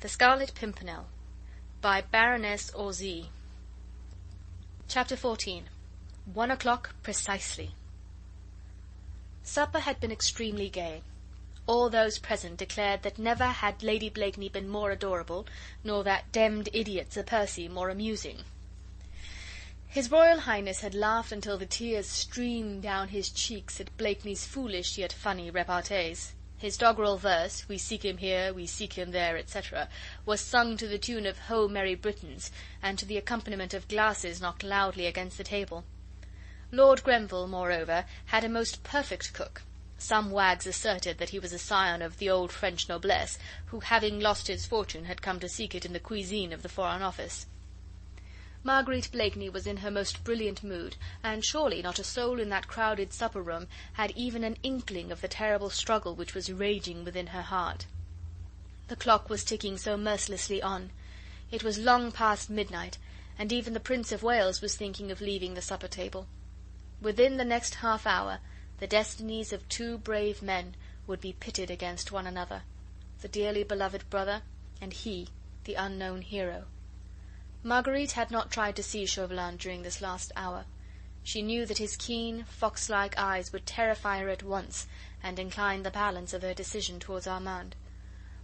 The Scarlet Pimpernel by Baroness Orczy. Chapter 14. 1 o'clock precisely. Supper had been extremely gay. All those present declared that never had Lady Blakeney been more adorable, nor that demmed idiot Sir Percy more amusing. His Royal Highness had laughed until the tears streamed down his cheeks at Blakeney's foolish yet funny repartees. His doggerel verse, "We seek him here, we seek him there," etc., was sung to the tune of Ho Merry Britons, and to the accompaniment of glasses knocked loudly against the table. Lord Grenville, moreover, had a most perfect cook. Some wags asserted that he was a scion of the old French noblesse, who, having lost his fortune, had come to seek it in the cuisine of the Foreign Office. Marguerite Blakeney was in her most brilliant mood, and surely not a soul in that crowded supper-room had even an inkling of the terrible struggle which was raging within her heart. The clock was ticking so mercilessly on. It was long past midnight, and even the Prince of Wales was thinking of leaving the supper-table. Within the next half-hour the destinies of two brave men would be pitted against one another, the dearly beloved brother, and he, the unknown hero. Marguerite had not tried to see Chauvelin during this last hour. She knew that his keen, fox-like eyes would terrify her at once, and incline the balance of her decision towards Armand.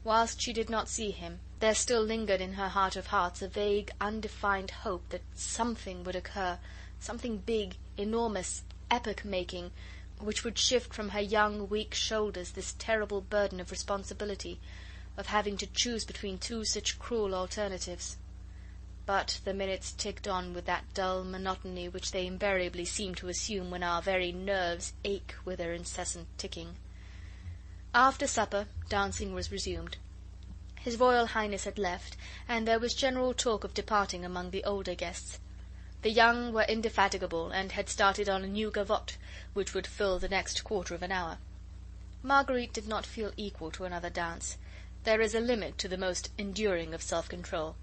Whilst she did not see him, there still lingered in her heart of hearts a vague, undefined hope that something would occur, something big, enormous, epoch-making, which would shift from her young, weak shoulders this terrible burden of responsibility, of having to choose between two such cruel alternatives. But the minutes ticked on with that dull monotony which they invariably seem to assume when our very nerves ache with their incessant ticking. After supper, dancing was resumed. His Royal Highness had left, and there was general talk of departing among the older guests. The young were indefatigable, and had started on a new gavotte, which would fill the next quarter of an hour. Marguerite did not feel equal to another dance. There is a limit to the most enduring of self-control.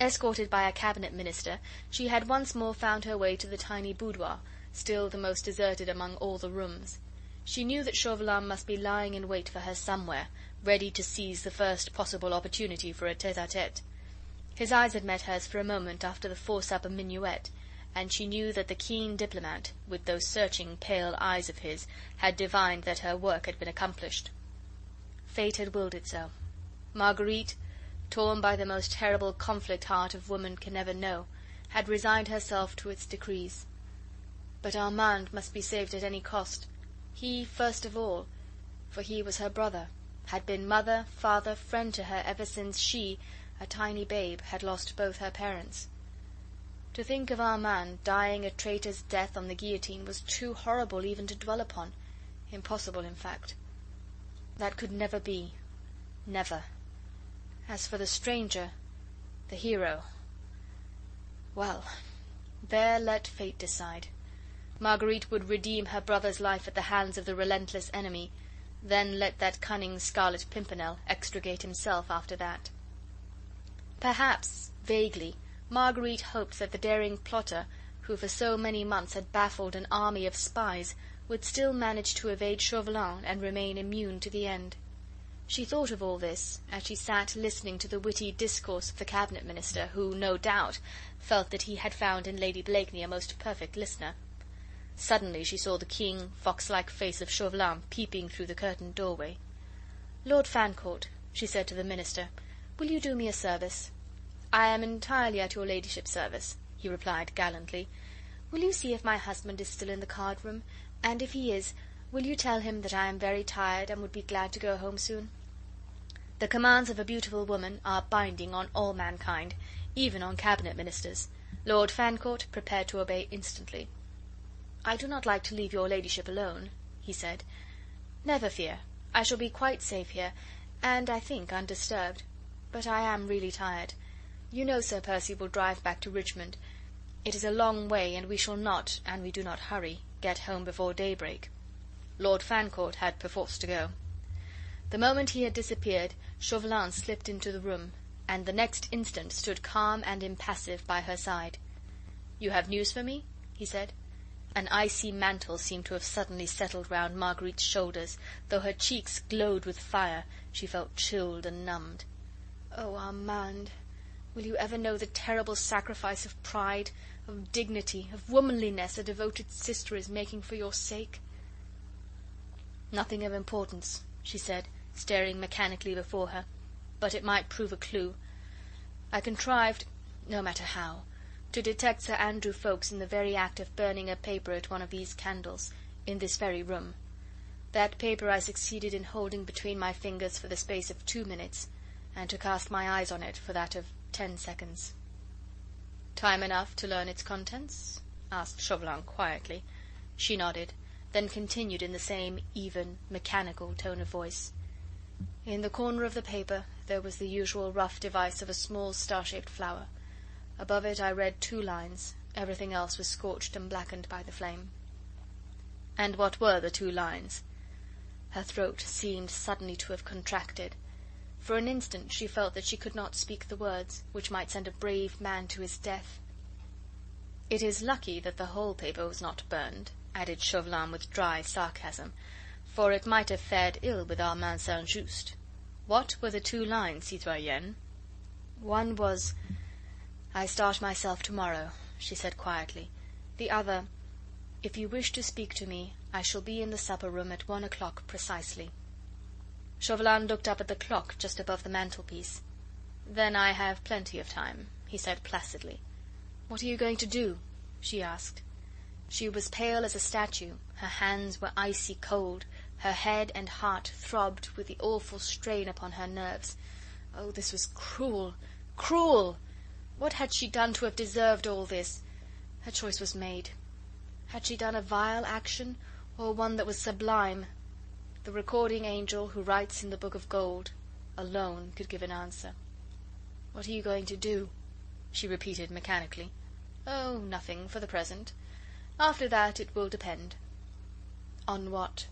Escorted by a cabinet minister, she had once more found her way to the tiny boudoir, still the most deserted among all the rooms. She knew that Chauvelin must be lying in wait for her somewhere, ready to seize the first possible opportunity for a tete-a-tete. His eyes had met hers for a moment after the force-supper minuet, and she knew that the keen diplomat, with those searching pale eyes of his, had divined that her work had been accomplished. Fate had willed it so. Marguerite, torn by the most terrible conflict heart of woman can ever know, had resigned herself to its decrees. But Armand must be saved at any cost. He first of all, for he was her brother, had been mother, father, friend to her ever since she, a tiny babe, had lost both her parents. To think of Armand dying a traitor's death on the guillotine was too horrible even to dwell upon. Impossible, in fact. That could never be. Never. As for the stranger, the hero, well, there let fate decide. Marguerite would redeem her brother's life at the hands of the relentless enemy, then let that cunning Scarlet Pimpernel extricate himself after that. Perhaps, vaguely, Marguerite hoped that the daring plotter, who for so many months had baffled an army of spies, would still manage to evade Chauvelin and remain immune to the end. She thought of all this as she sat listening to the witty discourse of the cabinet minister, who, no doubt, felt that he had found in Lady Blakeney a most perfect listener. Suddenly she saw the keen, fox-like face of Chauvelin peeping through the curtained doorway. "Lord Fancourt," she said to the minister, "will you do me a service?" "I am entirely at your ladyship's service," he replied gallantly. "Will you see if my husband is still in the card-room, and if he is, will you tell him that I am very tired and would be glad to go home soon?" The commands of a beautiful woman are binding on all mankind, even on cabinet ministers. Lord Fancourt prepared to obey instantly. "I do not like to leave your ladyship alone," he said. "Never fear, I shall be quite safe here, and, I think, undisturbed. But I am really tired. You know Sir Percy will drive back to Richmond. It is a long way, and we shall not, an we do not hurry, get home before daybreak." Lord Fancourt had perforce to go. The moment he had disappeared, Chauvelin slipped into the room, and the next instant stood calm and impassive by her side. "You have news for me?" he said. An icy mantle seemed to have suddenly settled round Marguerite's shoulders. Though her cheeks glowed with fire, she felt chilled and numbed. Oh, Armand, will you ever know the terrible sacrifice of pride, of dignity, of womanliness a devoted sister is making for your sake?" "Nothing of importance," she said, staring mechanically before her, "but it might prove a clue. I contrived, no matter how, to detect Sir Andrew Ffoulkes in the very act of burning a paper at one of these candles, in this very room. That paper I succeeded in holding between my fingers for the space of 2 minutes, and to cast my eyes on it for that of 10 seconds." "Time enough to learn its contents?" asked Chauvelin quietly. She nodded, then continued in the same even, mechanical tone of voice. "In the corner of the paper there was the usual rough device of a small star-shaped flower. Above it I read 2 lines, everything else was scorched and blackened by the flame." "And what were the 2 lines?" Her throat seemed suddenly to have contracted. For an instant she felt that she could not speak the words, which might send a brave man to his death. "It is lucky that the whole paper was not burned," added Chauvelin with dry sarcasm, "for it might have fared ill with Armand St. Just. What were the 2 lines, citoyenne?" "One was, 'I start myself tomorrow,'" she said quietly. "The other, 'If you wish to speak to me, I shall be in the supper room at 1 o'clock precisely.'" Chauvelin looked up at the clock just above the mantelpiece. "Then I have plenty of time," he said placidly. "What are you going to do?" she asked. She was pale as a statue, her hands were icy cold, her head and heart throbbed with the awful strain upon her nerves. Oh, this was cruel, cruel! What had she done to have deserved all this? Her choice was made. Had she done a vile action, or one that was sublime? The recording angel, who writes in the book of gold, alone could give an answer. "What are you going to do?" she repeated mechanically. "Oh, nothing, for the present. After that it will depend." "On what?"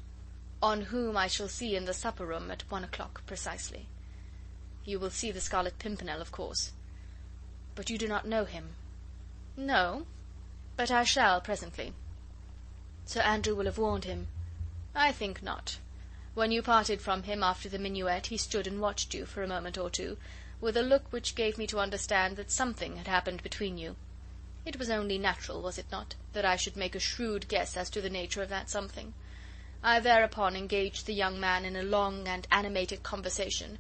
"On whom I shall see in the supper room at 1 o'clock precisely." "You will see the Scarlet Pimpernel, of course." "But you do not know him." "No, but I shall presently." "Sir Andrew will have warned him." "I think not. When you parted from him after the minuet he stood and watched you for a moment or two, with a look which gave me to understand that something had happened between you. It was only natural, was it not, that I should make a shrewd guess as to the nature of that something? I thereupon engaged the young man in a long and animated conversation.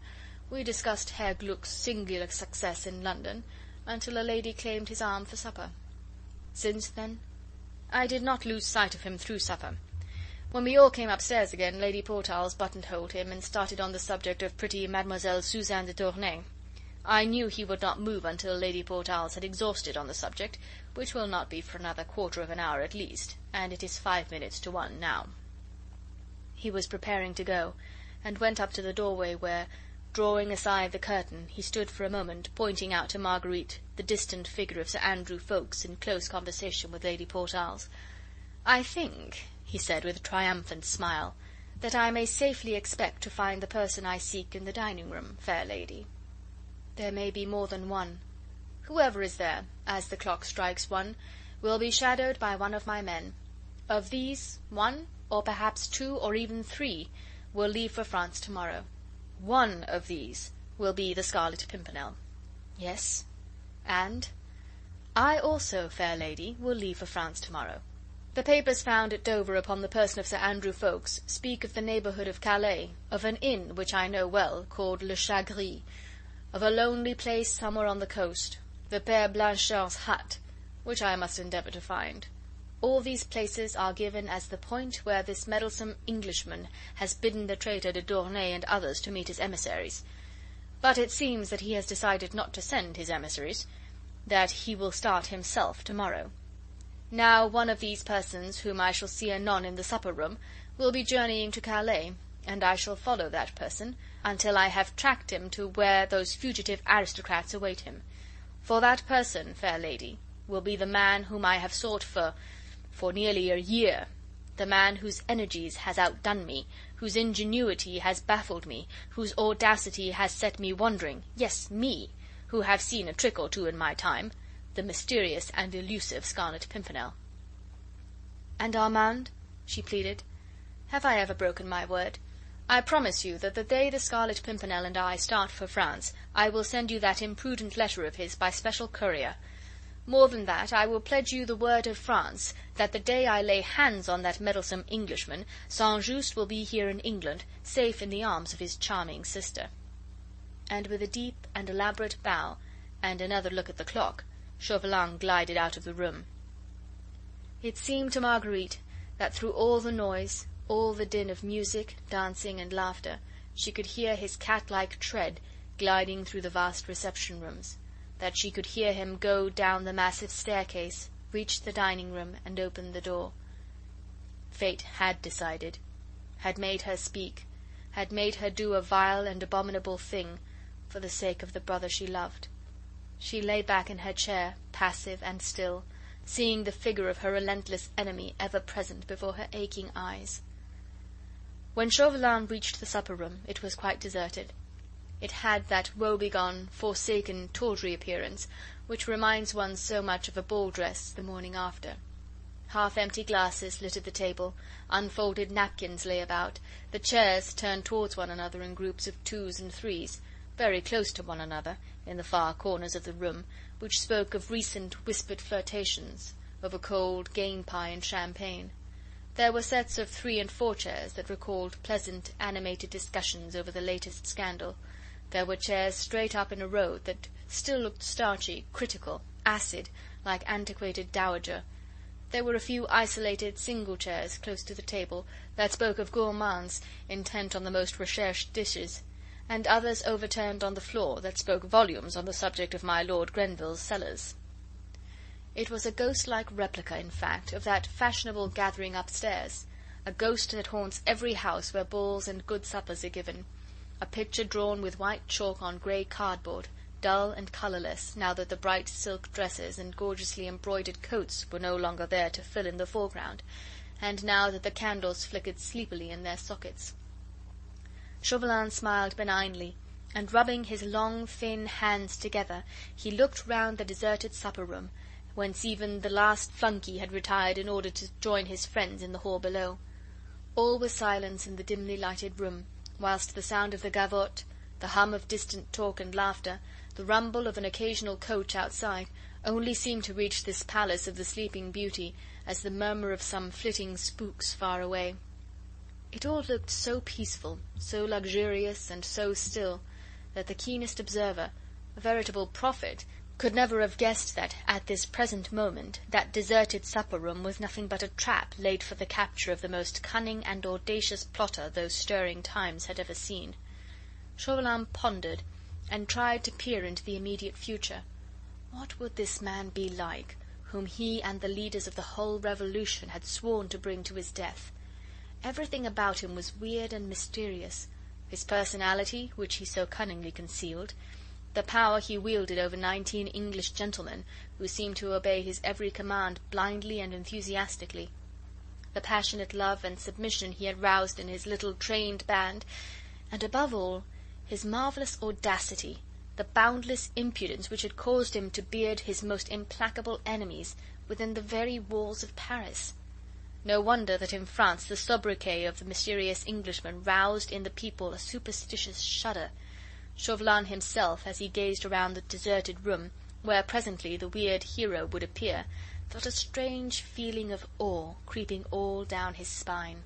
We discussed Herr Gluck's singular success in London, until a lady claimed his arm for supper." "Since then?" "I did not lose sight of him through supper. When we all came upstairs again, Lady Portarles buttonholed him and started on the subject of pretty Mademoiselle Suzanne de Tournay. I knew he would not move until Lady Portarles had exhausted on the subject, which will not be for another quarter of an hour at least, and it is 5 minutes to 1 now." He was preparing to go, and went up to the doorway where, drawing aside the curtain, he stood for a moment pointing out to Marguerite the distant figure of Sir Andrew Ffoulkes in close conversation with Lady Portarles. "I think," he said with a triumphant smile, "that I may safely expect to find the person I seek in the dining room, fair lady." "There may be more than one." "Whoever is there, as the clock strikes 1, will be shadowed by one of my men. Of these, 1, or perhaps 2, or even 3, will leave for France tomorrow. One of these will be the Scarlet Pimpernel." "Yes, and?" "I also, fair lady, will leave for France tomorrow. The papers found at Dover upon the person of Sir Andrew Ffoulkes speak of the neighbourhood of Calais, of an inn which I know well, called Le Chat Gris, of a lonely place somewhere on the coast, the Pere Blanchard's hut, which I must endeavour to find. All these places are given as the point where this meddlesome Englishman has bidden the traitor de Tournay and others to meet his emissaries. But it seems that he has decided not to send his emissaries, that he will start himself tomorrow. Now, one of these persons, whom I shall see anon in the supper room, will be journeying to Calais, and I shall follow that person until I have tracked him to where those fugitive aristocrats await him. For that person, fair lady, will be the man whom I have sought for nearly a year, the man whose energies has outdone me, whose ingenuity has baffled me, whose audacity has set me wondering, yes, me, who have seen a trick or two in my time, the mysterious and elusive Scarlet Pimpernel." "And Armand?" she pleaded. "Have I ever broken my word? I promise you that the day the Scarlet Pimpernel and I start for France, I will send you that imprudent letter of his by special courier. More than that, I will pledge you the word of France that the day I lay hands on that meddlesome Englishman, St. Just will be here in England, safe in the arms of his charming sister." And with a deep and elaborate bow, and another look at the clock, Chauvelin glided out of the room. It seemed to Marguerite that through all the noise, all the din of music, dancing, and laughter, she could hear his cat-like tread gliding through the vast reception rooms, that she could hear him go down the massive staircase, reach the dining room, and open the door. Fate had decided, had made her speak, had made her do a vile and abominable thing for the sake of the brother she loved. She lay back in her chair, passive and still, seeing the figure of her relentless enemy ever present before her aching eyes. When Chauvelin reached the supper-room, it was quite deserted. It had that woebegone, forsaken, tawdry appearance which reminds one so much of a ball dress the morning after. Half-empty glasses littered the table, unfolded napkins lay about, the chairs turned towards one another in groups of twos and threes, very close to one another, in the far corners of the room, which spoke of recent whispered flirtations, of a cold game-pie and champagne. There were sets of 3 and 4 chairs that recalled pleasant, animated discussions over the latest scandal. There were chairs straight up in a row that still looked starchy, critical, acid, like antiquated dowager. There were a few isolated single chairs close to the table that spoke of gourmands intent on the most recherched dishes, and others overturned on the floor that spoke volumes on the subject of my Lord Grenville's cellars. It was a ghost-like replica, in fact, of that fashionable gathering upstairs, a ghost that haunts every house where balls and good suppers are given, a picture drawn with white chalk on grey cardboard, dull and colourless, now that the bright silk dresses and gorgeously embroidered coats were no longer there to fill in the foreground, and now that the candles flickered sleepily in their sockets. Chauvelin smiled benignly, and rubbing his long, thin hands together, he looked round the deserted supper-room, whence even the last flunkey had retired in order to join his friends in the hall below. All was silence in the dimly lighted room, whilst the sound of the gavotte, the hum of distant talk and laughter, the rumble of an occasional coach outside, only seemed to reach this palace of the Sleeping Beauty as the murmur of some flitting spooks far away. It all looked so peaceful, so luxurious, and so still, that the keenest observer, a veritable prophet, could never have guessed that, at this present moment, that deserted supper-room was nothing but a trap laid for the capture of the most cunning and audacious plotter those stirring times had ever seen. Chauvelin pondered, and tried to peer into the immediate future. What would this man be like, whom he and the leaders of the whole revolution had sworn to bring to his death? Everything about him was weird and mysterious. His personality, which he so cunningly concealed, the power he wielded over 19 English gentlemen, who seemed to obey his every command blindly and enthusiastically, the passionate love and submission he had roused in his little trained band, and, above all, his marvellous audacity, the boundless impudence which had caused him to beard his most implacable enemies within the very walls of Paris. No wonder that in France the sobriquet of the mysterious Englishman roused in the people a superstitious shudder. Chauvelin himself, as he gazed around the deserted room, where presently the weird hero would appear, felt a strange feeling of awe creeping all down his spine.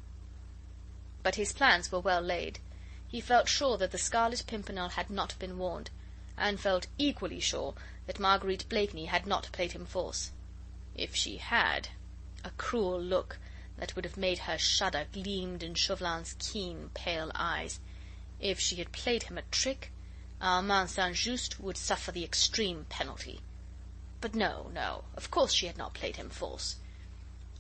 But his plans were well laid. He felt sure that the Scarlet Pimpernel had not been warned, and felt equally sure that Marguerite Blakeney had not played him false. If she had, a cruel look that would have made her shudder gleamed in Chauvelin's keen, pale eyes. If she had played him a trick, Armand St. Just would suffer the extreme penalty. But no, of course she had not played him false.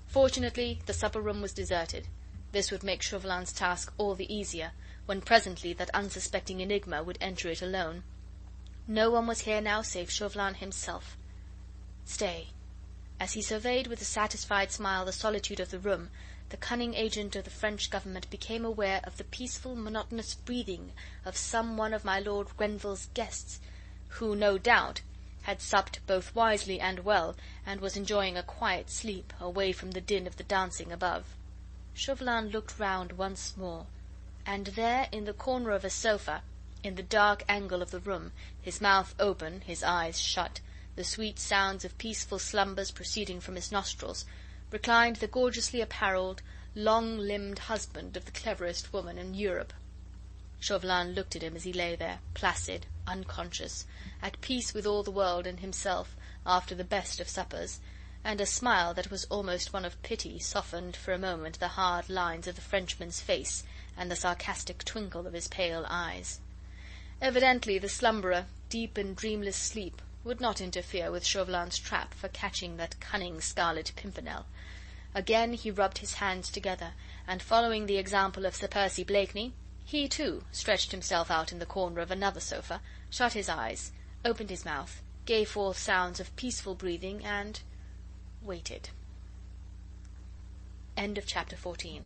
Fortunately, the supper-room was deserted. This would make Chauvelin's task all the easier, when presently that unsuspecting enigma would enter it alone. No one was here now save Chauvelin himself. Stay. As he surveyed with a satisfied smile the solitude of the room, the cunning agent of the French government became aware of the peaceful, monotonous breathing of some one of my Lord Grenville's guests, who, no doubt, had supped both wisely and well, and was enjoying a quiet sleep away from the din of the dancing above. Chauvelin looked round once more, And there, in the corner of a sofa, in the dark angle of the room, his mouth open, his eyes shut, the sweet sounds of peaceful slumbers proceeding from his nostrils, reclined the gorgeously apparelled, long-limbed husband of the cleverest woman in Europe. Chauvelin looked at him as he lay there, placid, unconscious, at peace with all the world and himself, after the best of suppers, and a smile that was almost one of pity softened for a moment the hard lines of the Frenchman's face and the sarcastic twinkle of his pale eyes. Evidently the slumberer, deep in dreamless sleep, would not interfere with Chauvelin's trap for catching that cunning Scarlet Pimpernel. Again he rubbed his hands together, and following the example of Sir Percy Blakeney, he, too, stretched himself out in the corner of another sofa, shut his eyes, opened his mouth, gave forth sounds of peaceful breathing, and waited. End of chapter 14.